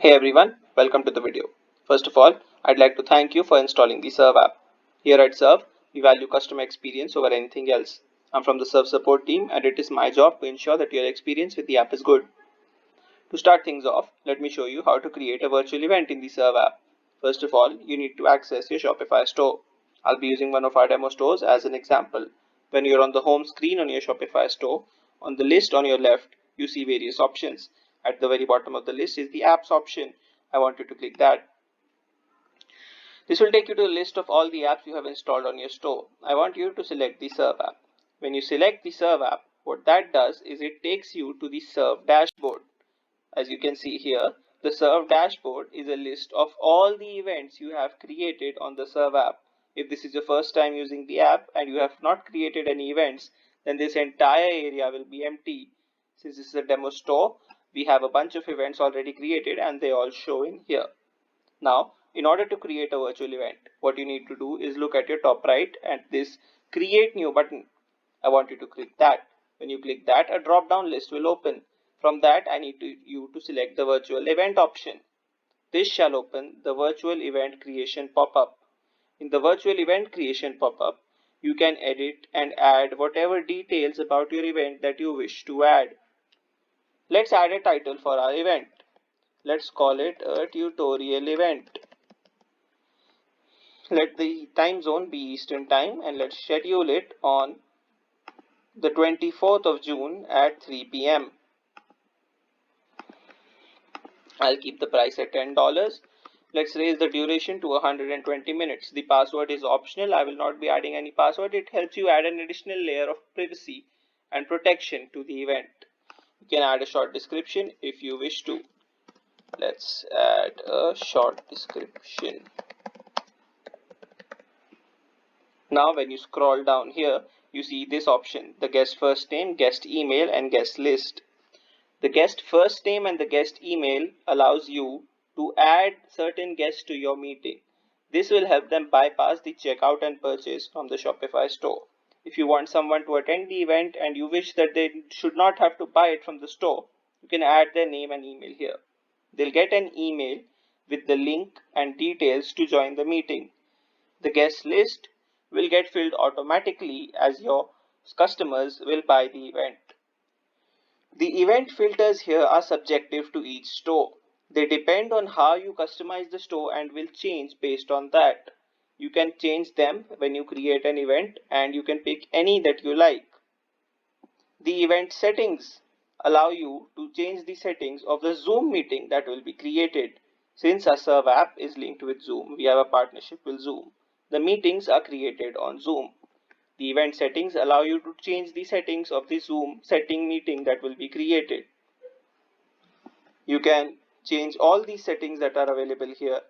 Hey everyone, welcome to the video. First of all, I'd like to thank you for installing the Serve app. Here at Serve, we value customer experience over anything else. I'm from the Serve support team and it is my job to ensure that your experience with the app is good. To start things off, let me show you how to create a virtual event in the Serve app. First of all, you need to access your Shopify store. I'll be using one of our demo stores as an example. When you're on the home screen on your Shopify store, on the list on your left, you see various options. At the very bottom of the list is the apps option. I want you to click that. This will take you to a list of all the apps you have installed on your store. I want you to select the Serve app. When you select the Serve app, what that does is it takes you to the Serve dashboard. As you can see here, the Serve dashboard is a list of all the events you have created on the Serve app. If this is your first time using the app and you have not created any events, then this entire area will be empty. Since this is a demo store, we have a bunch of events already created and they all show in here. Now, in order to create a virtual event, what you need to do is look at your top right and this create new button. I want you to click that. When you click that, a drop down list will open. From that, I need you to select the virtual event option. This shall open the virtual event creation pop-up. In the virtual event creation pop-up, you can edit and add whatever details about your event that you wish to add. Let's add a title for our event. Let's call it a tutorial event. Let the time zone be Eastern time and let's schedule it on the 24th of June at 3 p.m. I'll keep the price at $10. Let's raise the duration to 120 minutes. The password is optional. I will not be adding any password. It helps you add an additional layer of privacy and protection to the event. You can add a short description if you wish to. Let's add a short description. Now when you scroll down here, you see this option, the guest first name, guest email and guest list. The guest first name and the guest email allows you to add certain guests to your meeting. This will help them bypass the checkout and purchase from the Shopify store. If you want someone to attend the event and you wish that they should not have to buy it from the store, you can add their name and email here. They'll get an email with the link and details to join the meeting. The guest list will get filled automatically as your customers will buy the event. The event filters here are subjective to each store. They depend on how you customize the store and will change based on that. You can change them when you create an event and you can pick any that you like. The event settings allow you to change the settings of the Zoom meeting that will be created. Since our Serve app is linked with Zoom, we have a partnership with Zoom. The meetings are created on Zoom. The event settings allow you to change the settings of the Zoom setting meeting that will be created. You can change all these settings that are available here.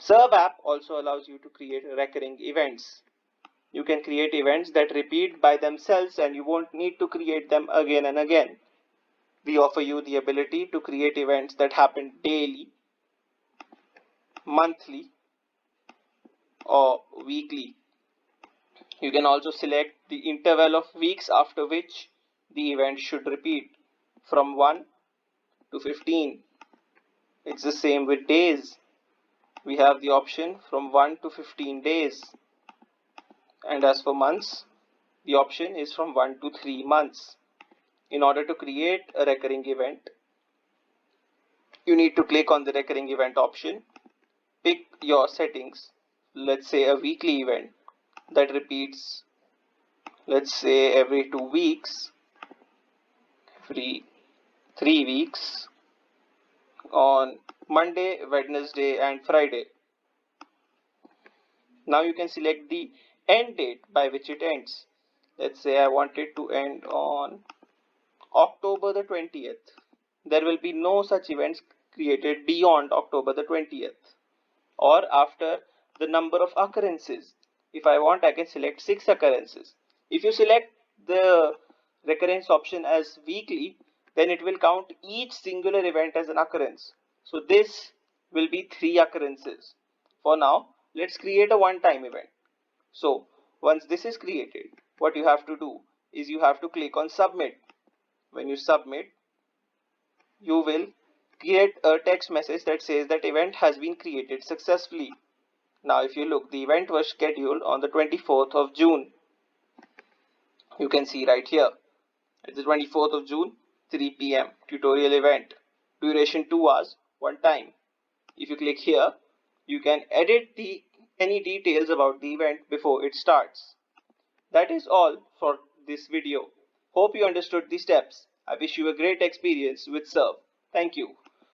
Serve app also allows you to create recurring events. You can create events that repeat by themselves and you won't need to create them again and again. We offer you the ability to create events that happen daily, monthly, or weekly. You can also select the interval of weeks after which the event should repeat from 1 to 15. It's the same with days. We have the option from 1 to 15 days. And as for months, the option is from 1 to 3 months. In order to create a recurring event, you need to click on the recurring event option, pick your settings, let's say a weekly event that repeats, let's say every 2 weeks, every 3 weeks, on Monday, Wednesday and Friday. Now you can select the end date by which it ends. Let's say I want it to end on October the 20th. There will be no such events created beyond October the 20th or after the number of occurrences. If I want, I can select 6 occurrences. If you select the recurrence option as weekly, then it will count each singular event as an occurrence. So this will be 3 occurrences. For now, let's create a one-time event. So once this is created, what you have to do is you have to click on submit. When you submit, you will create a text message that says that event has been created successfully. Now if you look, the event was scheduled on the 24th of June. You can see right here. It's the 24th of June, 3 p.m. tutorial event. Duration 2 hours, one time. If you click here, you can edit any details about the event before it starts. That is all for this video. Hope you understood the steps. I wish you a great experience with Serve. Thank you.